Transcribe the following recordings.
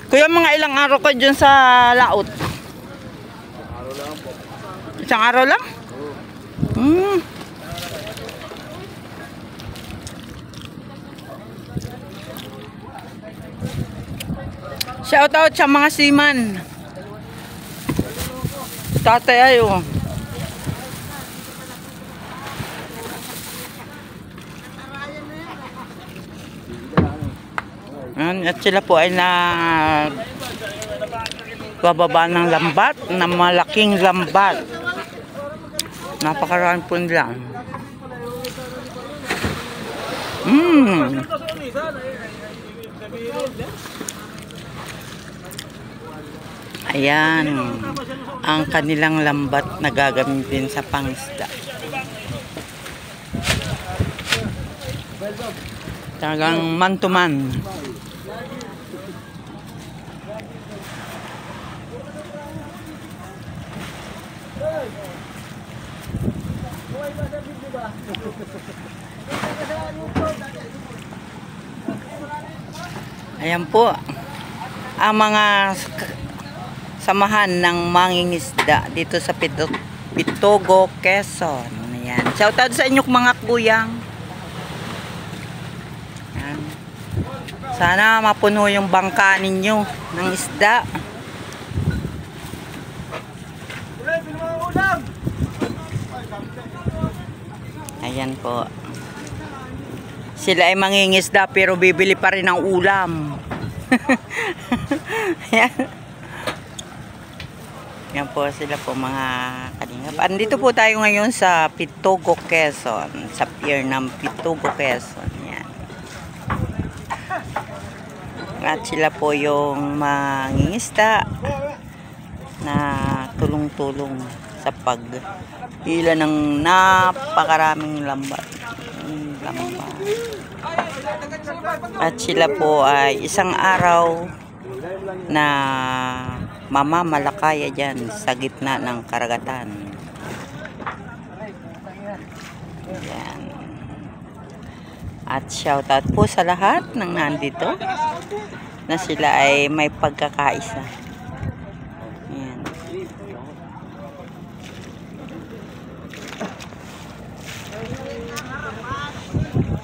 Kuya, mga ilang araw ka dyan sa laot? Araw lang po. Isang araw lang? Hmm. Shout out sa mga seaman. Tatay ayo. At sila po ay bababa ng lambat, na malaking lambat. Napakaraan po nila. Ayan ang kanilang lambat na gagamitin sa pangisda. Talagang man to man. Ayan po ang mga samahan ng mangingisda dito sa Pitogo, Quezon. Ayan. Shout out sa inyong mga kuyang. Ayan. Sana mapuno yung bangka ninyo ng isda. Ayan po. Sila ay mangingisda pero bibili pa rin ng ulam. Ayan. Yan po sila po mga kalingap. Andito po tayo ngayon sa Pitogo, Quezon. Sa pier ng Pitogo, Quezon. Yan. At sila po yung mangingisda na tulong-tulong sa pag-hila ng napakaraming lambat. At sila po ay isang araw na mamamalakaya dyan sa gitna ng karagatan. Ayan. At shoutout po sa lahat ng nandito na sila ay may pagkakaisa. Ayan.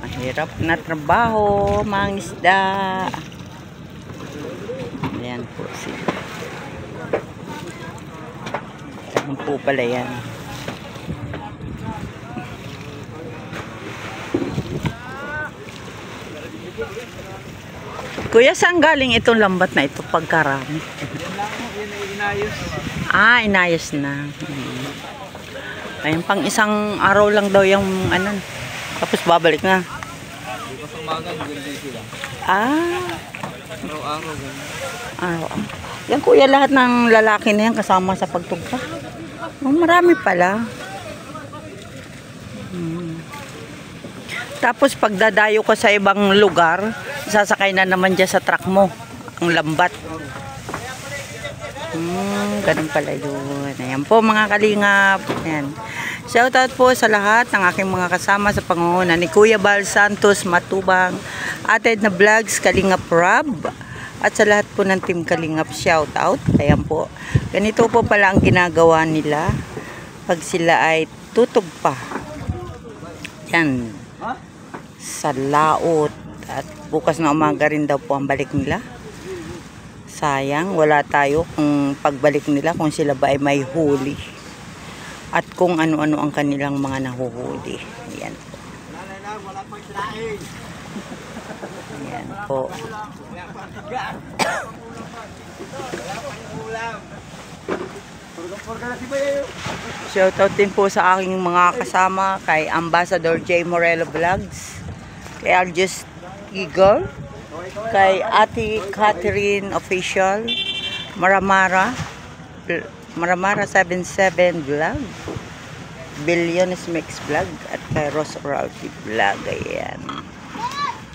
Mahirap na trabaho, mga isda. Ayan po sila. Ayan po pala yan. Kuya, saan galing itong lambat na ito pagkarami? Inayos. Ah, inayos na. Ayun, pang isang araw lang daw yung ano. Tapos babalik na. Bukas umaga, ganda sila. Ah. Araw-araw, ganda. Araw-araw. Yan kuya, lahat ng lalaki na yan kasama sa pagtugpa. Oh, marami pala. Tapos pagdadayo ka sa ibang lugar, sasakay na naman dyan sa truck mo ang lambat. Ganun pala yun. Ayan po mga kalingap. Ayan. Shoutout po sa lahat ng aking mga kasama sa pangunguna ni Kuya Bal Santos Matubang, Ated na Vlogs, Kalingap Rob, at sa lahat po ng Team Kalingap, shoutout. Ayan po. Ganito po pala ang ginagawa nila pag sila ay tutugpa. Yan. Sa laot. At bukas na umaga rin daw po ang balik nila. Sayang, wala tayo kung pagbalik nila kung sila ba ay may huli. At kung ano-ano ang kanilang mga nahuhuli. Ayan po. Ayan po. Shoutout din po sa aking mga kasama kay Ambassador J. Morello Vlogs, kay Arjus Eagle, kay Ate Catherine Official, Maramara 77 Vlog, Billiones Mix Vlog, at kay Ross Ralphie Vlog. Ayan.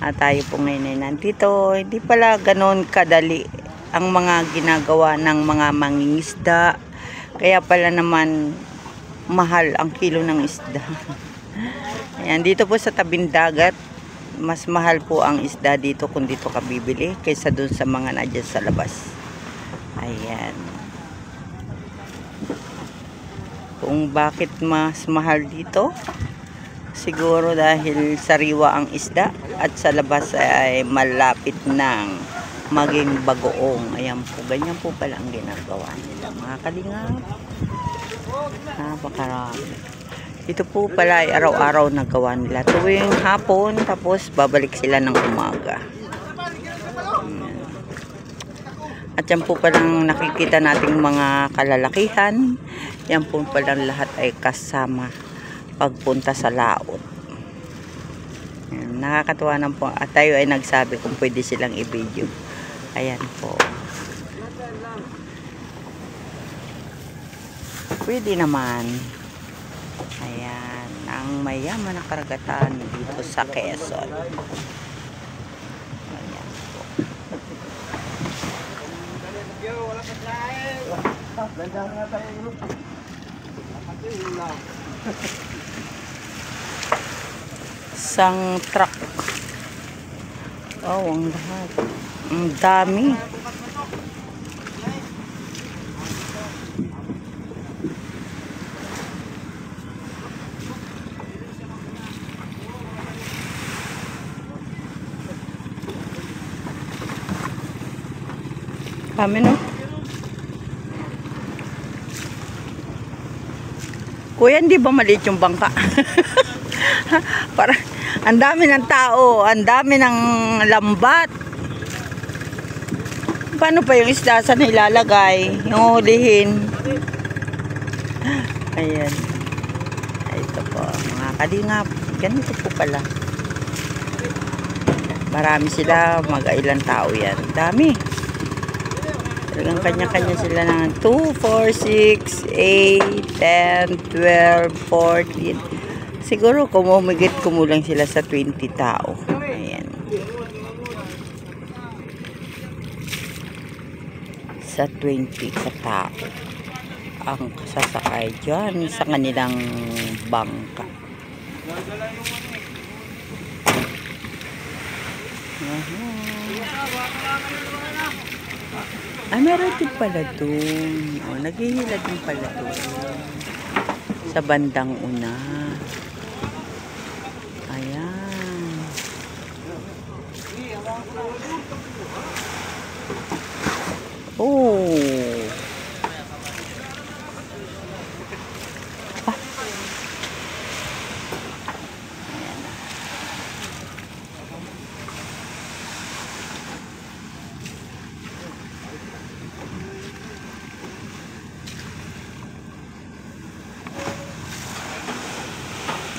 At tayo po ngayon ay nandito. Hindi pala ganoon kadali ang mga ginagawa ng mga mangingisda. Kaya pala naman mahal ang kilo ng isda. Ayan, dito po sa tabing dagat mas mahal po ang isda dito kung dito ka bibili kaysa dun sa mga nadyan sa labas. Ayan. Kung bakit mas mahal dito, siguro dahil sariwa ang isda at sa labas ay malapit ng maging bagoong. Ayan po, ganyan po pala ang ginagawa nila mga kalingap. Napakarami. Ito po pala ay araw-araw na gawa nila. Tuwing hapon, tapos babalik sila ng umaga. Ayan. At yan po palang nakikita nating mga kalalakihan. Yan po palang lahat ay kasama pagpunta sa laot. Ayan. Nakakatuwa naman po. At tayo ay nagsabi kung pwede silang i-video. Ayan po. Pwede naman. Ayan, ang mayaman na karagatan dito sa Quezon. Ayan po. Isang truck. Oh, ang lahat. Ang dami. Kami no? Kuya, hindi ba maliit yung bangka? Parang ang dami ng tao, ang dami ng lambat. Paano pa yung isda? Saan ilalagay? Yung hulihin. Ayan. Ito po, mga kalingap. Ganito po pala. Marami sila, mag-ilang tao yan. Dami. Talagang kanya-kanya sila ng 2, 4, 6, 8, 10, 12, 14. Siguro kumumigit kumulang sila sa 20 tao. Ayan. Sa 20 ka tao ang sasakay dyan sa kanilang bangka. Ah, meron din pala doon. Oh, naghihila din pala doon. Sa bandang una. Ayan. Oh. Ah.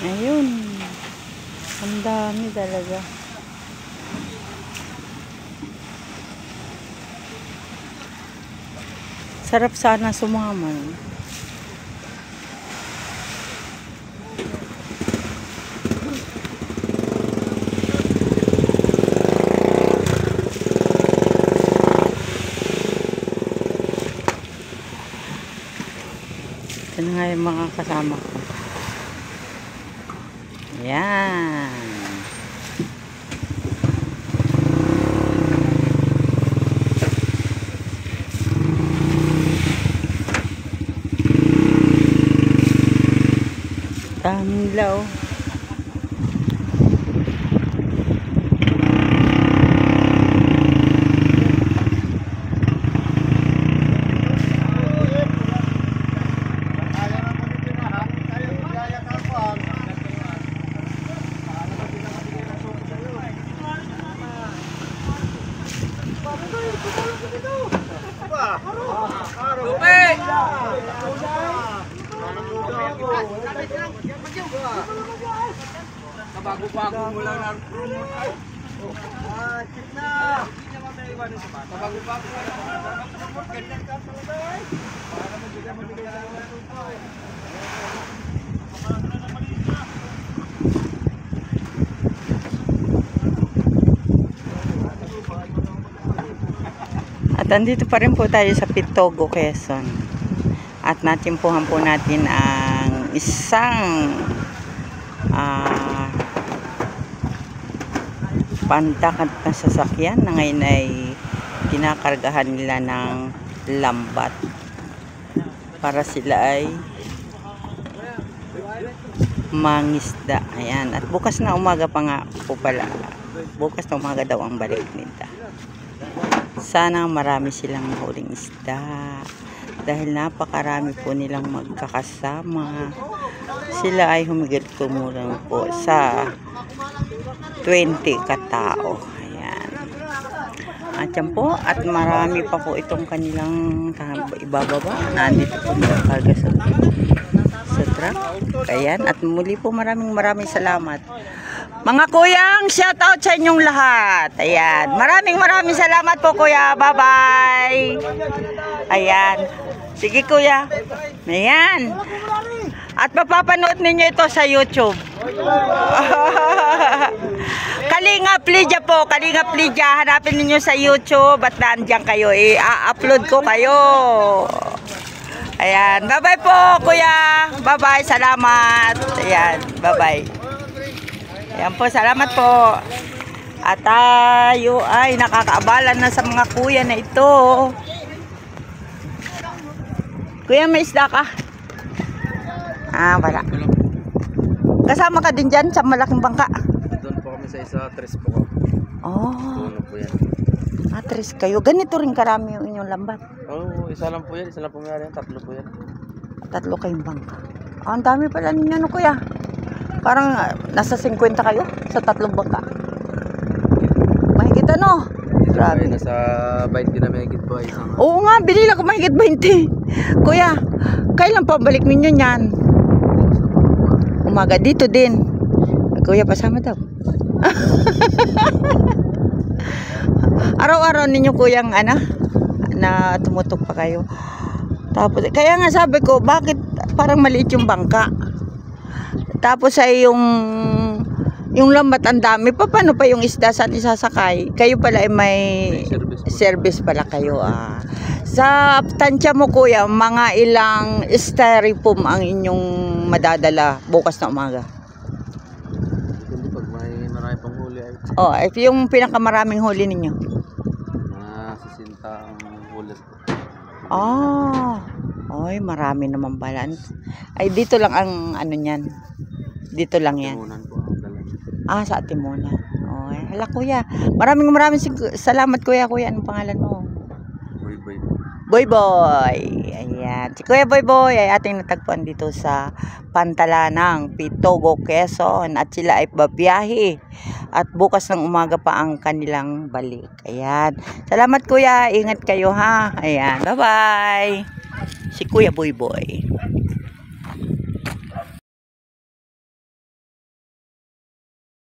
Ayun. Ang dami talaga. Sarap sana sumama. Ito na nga yung mga kasama ko. Yan. Daming lao. Kabago-bago mo lang ng promote. Check na. Kabago-bago mo lang ng promote. Ganyan ka talaga eh. Para magbigay sa mga tuto. At andito pa rin po tayo sa Pitogo, Quezon. At natimpuhan po natin ang isang pandakat na sasakyan na ngayon ay kinakargahan nila ng lambat para sila ay mangisda. Ayan. At bukas na umaga pa nga po pala. Bukas na umaga daw ang balik nila. Sana marami silang mahuling isda. Dahil napakarami po nilang magkakasama. Sila ay humigit kumulang po sa 20 katao. Ayan. At yan po. At marami pa po itong kanilang ibababa. Nandito po nilang karga sa truck. Ayan. At muli po maraming salamat. Mga kuyang, shout out sa inyong lahat. Ayan. Maraming salamat po kuya. Bye bye. Ayan. Sige kuya. Ayan. At mapapanood ninyo ito sa YouTube. Kalingap Lydia po. Kalingap Lydia. Hanapin ninyo sa YouTube at nandiyan kayo. I-upload ko kayo. Ayan. Bye-bye po, kuya. Bye-bye. Salamat. Ayan. Bye-bye. Ayan po. Salamat po. At tayo ay nakakaabala na sa mga kuya na ito. Kuya, may isda ka? Ah, wala. Kasama ka din dyan sa malaking bangka? Doon po kami sa isa, tres po kami. Oh. Doon po yan. Ah, tres kayo. Ganito rin karami yung inyong lambat. Oo, isa lang po yan. Isa lang po yan. Tatlo po yan. Tatlo kayong bangka. Ah, ang dami pala ninyo, no, kuya? Parang nasa 50 kayo sa tatlong bangka. Mahigit ano? Grabe. Nasa 20 na may higit po ay isang. Oo nga, binila ko mahigit 20. Kuya, kailan pa balik ninyo niyan? Umaga dito din. Kuya, pasama daw. Araw-araw ninyo kuyang na tumutok pa kayo. Tapos, kaya nga sabi ko, bakit parang maliit yung bangka? Tapos ay yung lambat ang dami. Paano pa yung isda saan isasakay? Kayo pala ay may service pala kayo. Sa tansya mo kuya, mga ilang styrofoam ang inyong madadala bukas na umaga? Hindi pag may marami pang huli ay. Oh, yung pinakamaraming huli ninyo? Sisinta ang huli po. Oy, marami naman pala. Ay, dito lang ang ano niyan. Dito lang yan. Timunan po ang dala. Sa Timona. Oy, hala kuya. Maraming salamat kuya. Kuya, anong pangalan mo? Boy. Boy Boy. Ayan. Si Kuya Boy Boy ay ating natagpuan dito sa Pantalanang, Pitogo, Quezon. At sila ay babiyahe. At bukas ng umaga pa ang kanilang balik. Ayan. Salamat kuya. Ingat kayo ha. Ayan. Bye-bye. Si Kuya Boy Boy.